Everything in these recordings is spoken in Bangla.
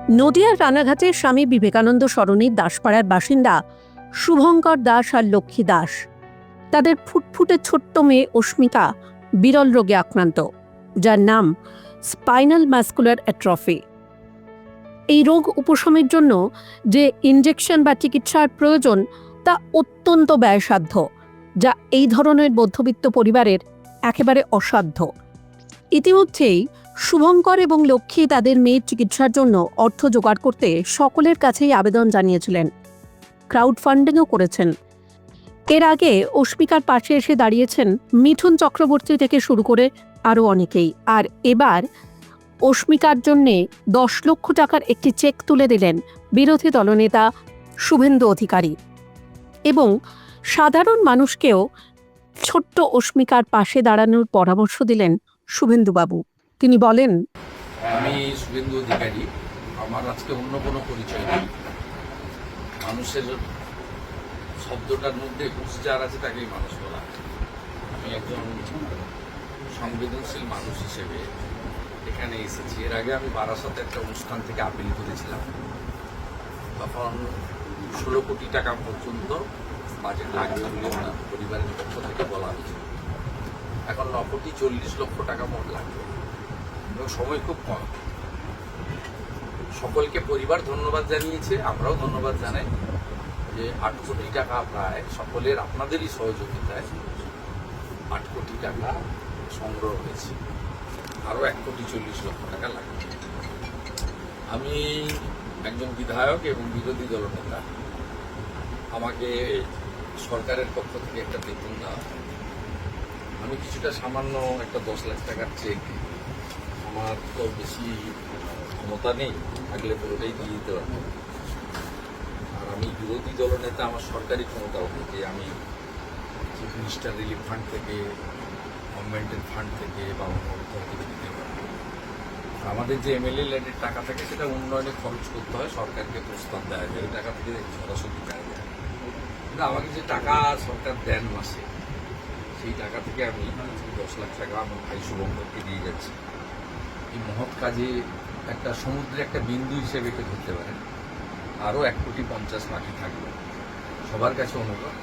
নদিয়ার রানাঘাটের স্বামী বিবেকানন্দ সরণির দাসপাড়ার বাসিন্দা শুভঙ্কর দাস আর লক্ষ্মী দাস। তাদের ফুটফুটে ছোট্ট মেয়ে অস্মিতা বিরল রোগে আক্রান্ত, যার নাম স্পাইনাল মাসকুলার অ্যাট্রফি। এই রোগ উপশমের জন্য যে ইনজেকশন বা চিকিৎসার প্রয়োজন তা অত্যন্ত ব্যয়সাধ্য, যা এই ধরনের মধ্যবিত্ত পরিবারের একেবারে অসাধ্য। ইতিমধ্যেই শুভঙ্কর এবং লক্ষ্মী তাদের মেয়ের চিকিৎসার জন্য অর্থ জোগাড় করতে সকলের কাছেই আবেদন জানিয়েছিলেন, ক্রাউড ফান্ডিংও করেছেন। এর আগে অস্মিকার পাশে এসে দাঁড়িয়েছেন মিঠুন চক্রবর্তী থেকে শুরু করে আরও অনেকেই। আর এবার অস্মিকার জন্যে 10 লক্ষ টাকার একটি চেক তুলে দিলেন বিরোধী দলনেতা শুভেন্দু অধিকারী। এবং সাধারণ মানুষকেও ছোট্ট অস্মিকার পাশে দাঁড়ানোর পরামর্শ দিলেন শুভেন্দুবাবু। তিনি বলেন, আমি শুভেন্দু অধিকারী। আমার আজকে অন্য কোনো পরিচয় নেই। মানুষের শব্দটার মধ্যে যার আছে তাকেই মানুষ বলা। আমি একজন সংবেদনশীল মানুষ হিসেবে এখানে এসেছি। এর আগে আমি বারাসাতে একটা অনুষ্ঠান থেকে আপিল করেছিলাম, তখন 16 কোটি টাকা পর্যন্ত বাজেট লাগবে বলে পরিবারের পক্ষ থেকে বলা হয়েছিল। এখন 9 কোটি 40 লক্ষ টাকা মোট লাগবে এবং সময় খুব কম। সকলকে পরিবার ধন্যবাদ জানিয়েছে, আমরাও ধন্যবাদ জানাই যে 8 কোটি টাকা প্রায় সকলের আপনাদেরই সহযোগিতায় 8 কোটি টাকা সংগ্রহ হয়েছে। আরও 1 কোটি 40 লক্ষ টাকা লাগবে। আমি একজন বিধায়ক এবং বিরোধী দলনেতা। আমাকে সরকারের পক্ষ থেকে একটা বেতন দেওয়া হয়। আমি কিছুটা সামান্য একটা 10 লাখ টাকার চেক, আমার তো বেশি ক্ষমতা নেই, থাকলে পুরোটাই দিয়ে দিতে পারবো। আর আমি বিরোধী দলনেতা, আমার সরকারি ক্ষমতাও থেকে আমি চিফ মিনিস্টার রিলিফ ফান্ড থেকে, গভর্নমেন্টের ফান্ড থেকে বা অন্য কোথাও থেকে দিতে পারবো। আর আমাদের যে এমএলএ ল্যান্ডের টাকা থাকে সেটা উন্নয়নে খরচ করতে হয়, সরকারকে প্রস্তাব দেয় যে এই টাকা থেকে সরাসরি দেওয়া যায়। কিন্তু আমাকে যে টাকা সরকার দেন মাসে, সেই টাকা থেকে আমি 10 লাখ টাকা আমার ভাই শুভঙ্করকে দিয়ে যাচ্ছি। এই মহৎ কাজে একটা সমুদ্রে একটা বিন্দু হিসেবে একে ধরতে পারেন। আরও 1 কোটি 50 বাকি থাকবে। সবার কাছে অনুরোধ,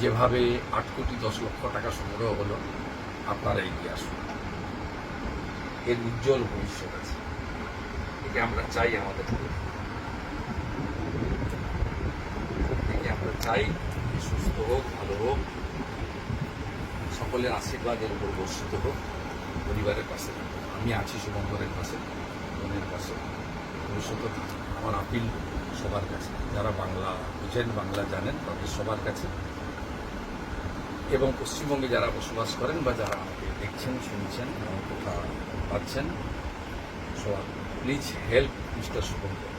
যেভাবে 8 কোটি 10 লক্ষ টাকা সংগ্রহ হলো, আপনারা এগিয়ে আসুন। এর উজ্জ্বল ভবিষ্যৎ আছে, একে আমরা চাই আমাদের থেকে। একে আমরা চাই সুস্থ হোক, ভালো হোক, সকলের আশীর্বাদের উপর বর্ষিত হোক, পরিবারের পাশে। আমি আছি শুভঙ্করের পাশে, বোনের পাশে। ভবিষ্যতে আমার আপিল সবার কাছে, যারা বাংলা বুঝেন, বাংলা জানেন, তাদের সবার কাছে, এবং পশ্চিমবঙ্গে যারা বসবাস করেন বা যারা আমাকে দেখছেন, শুনছেন, আমার কথা পাচ্ছেন, সবার প্লিজ হেল্প মিস্টার শুভঙ্কর।